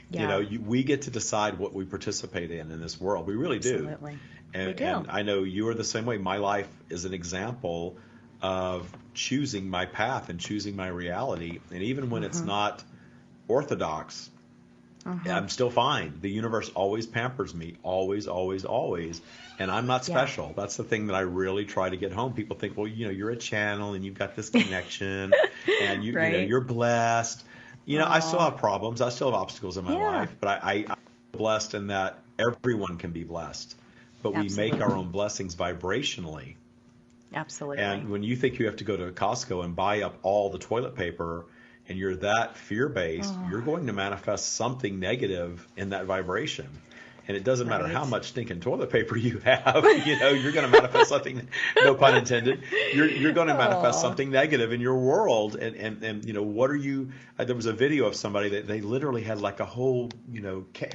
Yeah. We get to decide what we participate in this world. We really do. Absolutely. And I know you are the same way. My life is an example of choosing my path and choosing my reality. And even when it's not orthodox, I'm still fine. The universe always pampers me, always, always, always. And I'm not special. Yeah. That's the thing that I really try to get home. People think, well, you're a channel and you've got this connection and you're blessed. I still have problems. I still have obstacles in my life, but I'm blessed in that everyone can be blessed. But we make our own blessings vibrationally. Absolutely. And when you think you have to go to Costco and buy up all the toilet paper and you're that fear-based, you're going to manifest something negative in that vibration. And it doesn't matter how much stinking toilet paper you have, you're going to manifest something, no pun intended, you're going to manifest something negative in your world. And what are you, there was a video of somebody that they literally had like a whole,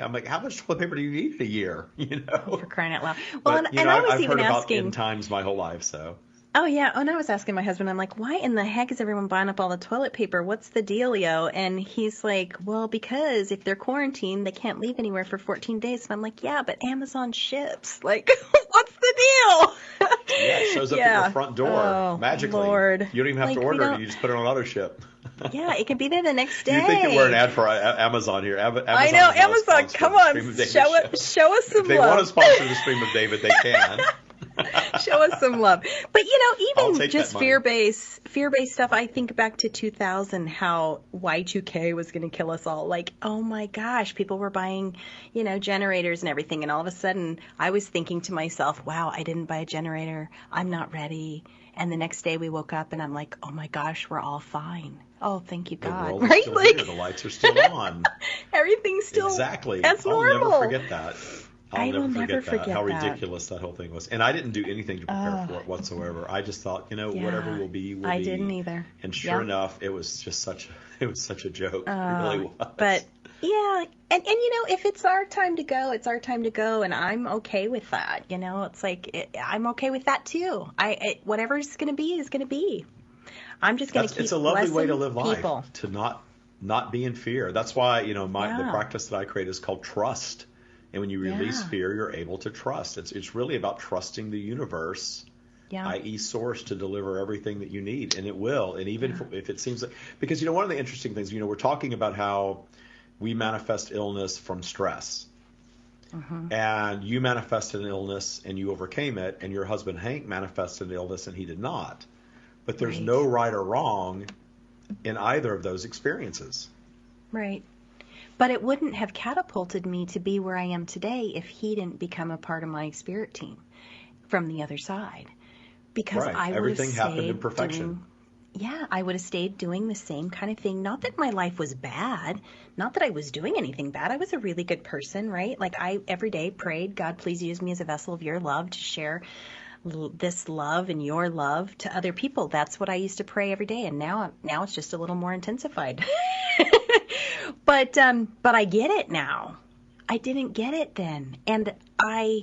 I'm like, how much toilet paper do you need in a year? For crying out loud. Well, but, and I was I've even heard asking. about OMTimes my whole life, so. Oh, yeah. And I was asking my husband, I'm like, why in the heck is everyone buying up all the toilet paper? What's the dealio? And he's like, well, because if they're quarantined, they can't leave anywhere for 14 days. And I'm like, yeah, but Amazon ships. Like, what's the deal? Yeah, it shows up at your front door magically. Lord. You don't even have to order it. You just put it on auto ship. Yeah, it can be there the next day. You think that we're an ad for Amazon here. Amazon I know, Amazon, come on, show us some love. If they want to sponsor the Stream of David, they can. Show us some love. But, even just fear-based stuff, I think back to 2000, how Y2K was going to kill us all. Like, oh my gosh, people were buying, generators and everything. And all of a sudden, I was thinking to myself, wow, I didn't buy a generator. I'm not ready. And the next day we woke up and I'm like, oh my gosh, we're all fine. Oh, thank you, God. The world is still here. The lights are still on. Everything's still as normal. I'll never forget that. I'll never forget how ridiculous that whole thing was. And I didn't do anything to prepare for it whatsoever. I just thought, whatever will be, will be. I didn't either. And sure enough, it was just such a joke. It really was. But yeah, and if it's our time to go, it's our time to go, and I'm okay with that. It's like I'm okay with that too. Whatever's going to be is going to be. I'm just going to keep It's a lovely way to live life, people. to not be in fear. That's why the practice that I create is called trust. And when you release fear, you're able to trust. It's really about trusting the universe, i.e. source, to deliver everything that you need. And it will. And even if it seems like, because, one of the interesting things, we're talking about how we manifest illness from stress. And you manifested an illness and you overcame it. And your husband, Hank, manifested an illness and he did not. but there's no right or wrong in either of those experiences. Right. But it wouldn't have catapulted me to be where I am today if he didn't become a part of my spirit team from the other side. Because I would Everything have happened in stayed perfection. I would have stayed doing the same kind of thing. Not that my life was bad. Not that I was doing anything bad. I was a really good person, right? Like I every day prayed, God, please use me as a vessel of your love to share this love and your love to other people. That's what I used to pray every day. And now it's just a little more intensified. But I get it now. I didn't get it then. And I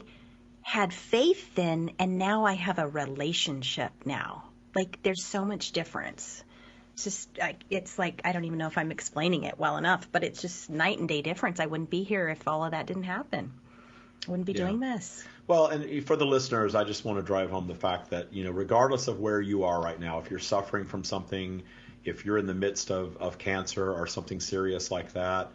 had faith then, and now I have a relationship now. Like, there's so much difference. It's like, I don't even know if I'm explaining it well enough, but it's just night and day difference. I wouldn't be here if all of that didn't happen. I wouldn't be doing this. Well, and for the listeners, I just want to drive home the fact that, regardless of where you are right now, if you're suffering from something, if you're in the midst of cancer or something serious like that,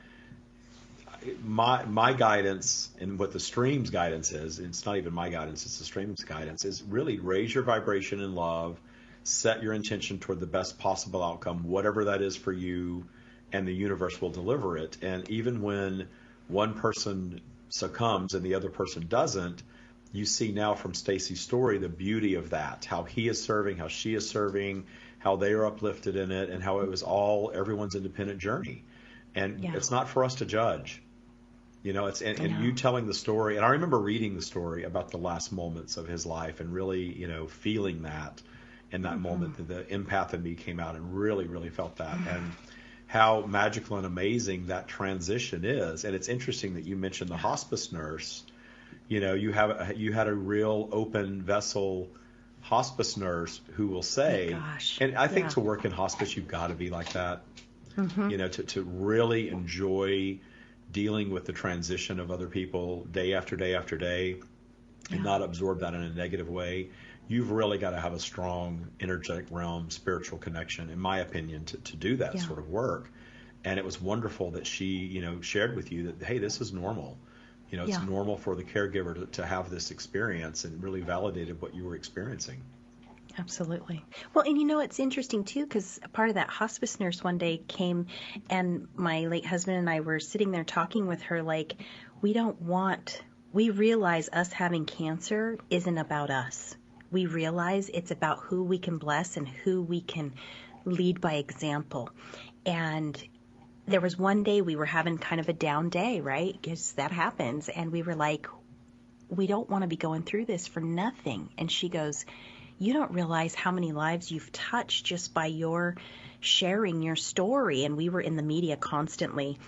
my guidance and what the stream's guidance is, it's not even my guidance, it's the stream's guidance, is really raise your vibration in love, set your intention toward the best possible outcome, whatever that is for you, and the universe will deliver it. And even when one person succumbs and the other person doesn't, you see now from Stacie's story the beauty of that, how he is serving, how she is serving, how they are uplifted in it, and how it was all everyone's independent journey. And it's not for us to judge. It's and you telling the story, and I remember reading the story about the last moments of his life and really, feeling that in that moment, that the empath in me came out and really, really felt that, and how magical and amazing that transition is. And it's interesting that you mentioned the hospice nurse. You had a real open vessel hospice nurse who will say, and I think to work in hospice, you've got to be like that, to really enjoy dealing with the transition of other people day after day after day and not absorb that in a negative way. You've really got to have a strong energetic realm, spiritual connection, in my opinion, to do that sort of work. And it was wonderful that she, shared with you that, hey, this is normal. It's normal for the caregiver to have this experience, and really validated what you were experiencing. Absolutely. Well, and it's interesting too, because part of that hospice nurse one day came, and my late husband and I were sitting there talking with her like, we realize us having cancer isn't about us. We realize it's about who we can bless and who we can lead by example. And there was one day we were having kind of a down day, right? Because that happens. And we were like, we don't want to be going through this for nothing. And she goes, you don't realize how many lives you've touched just by your sharing your story. And we were in the media constantly.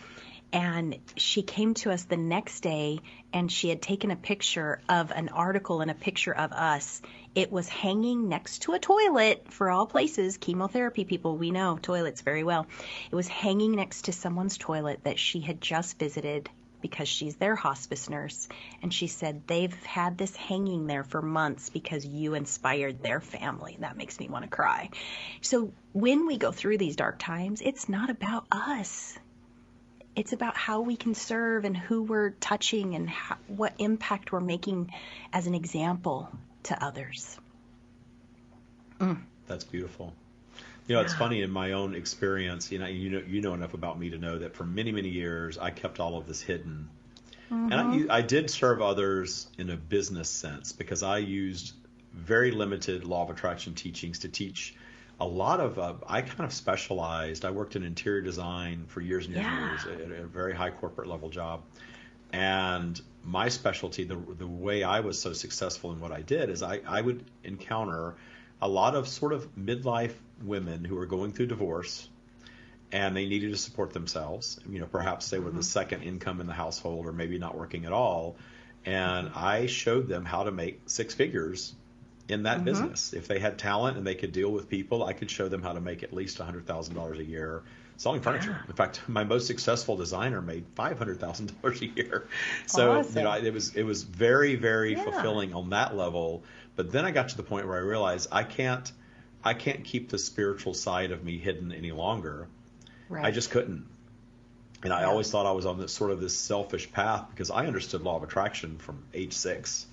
And she came to us the next day, and she had taken a picture of an article and a picture of us. It was hanging next to a toilet, for all places, chemotherapy people, we know toilets very well. It was hanging next to someone's toilet that she had just visited because she's their hospice nurse. And she said, they've had this hanging there for months because you inspired their family. That makes me want to cry. So when we go through these dark times, it's not about us. It's about how we can serve and who we're touching and what impact we're making as an example to others. That's beautiful. It's funny, in my own experience, you know enough about me to know that for many, many years I kept all of this hidden. And I did serve others in a business sense, because I used very limited law of attraction teachings to teach a lot of, I kind of specialized. I worked in interior design for years and years at a very high corporate level job. And my specialty, the way I was so successful in what I did, is I would encounter a lot of sort of midlife women who were going through divorce, and they needed to support themselves. Perhaps they were the second income in the household, or maybe not working at all. And I showed them how to make six figures in that business. If they had talent and they could deal with people, I could show them how to make at least $100,000 a year selling furniture. In fact, my most successful designer made $500,000 a year. So awesome. It was very, very fulfilling on that level. But then I got to the point where I realized I can't keep the spiritual side of me hidden any longer. Right. I just couldn't. And I always thought I was on this selfish path, because I understood law of attraction from age 6.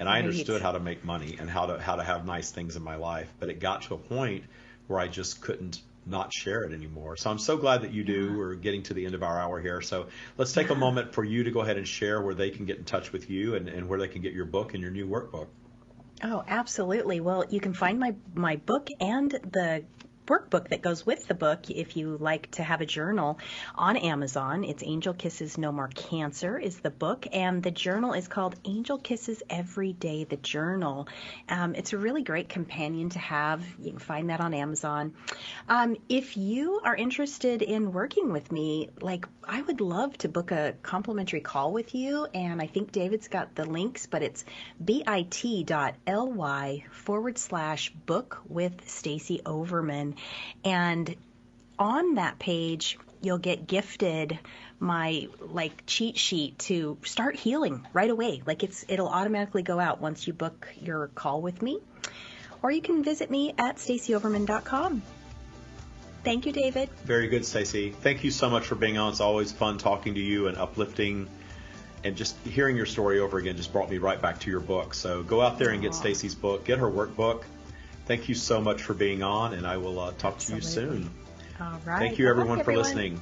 And I understood how to make money and how to have nice things in my life. But it got to a point where I just couldn't not share it anymore. So I'm so glad that you do. We're getting to the end of our hour here. So let's take a moment for you to go ahead and share where they can get in touch with you and where they can get your book and your new workbook. Oh, absolutely. Well, you can find my book and the workbook that goes with the book if you like to have a journal on Amazon. It's Angel Kisses No More Cancer is the book, and the journal is called Angel Kisses Every Day, the journal. It's a really great companion to have. You can find that on Amazon. If you are interested in working with me, I would love to book a complimentary call with you, and I think David's got the links, but it's bit.ly/book with Stacie Overman. And on that page, you'll get gifted my cheat sheet to start healing right away. It'll automatically go out once you book your call with me. Or you can visit me at stacieoverman.com. Thank you, David. Very good, Stacie. Thank you so much for being on. It's always fun talking to you and uplifting, and just hearing your story over again just brought me right back to your book. So go out there and get Stacie's book, get her workbook. Thank you so much for being on, and I will talk to you soon. All right. Thank you, everyone, for listening.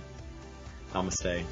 Namaste.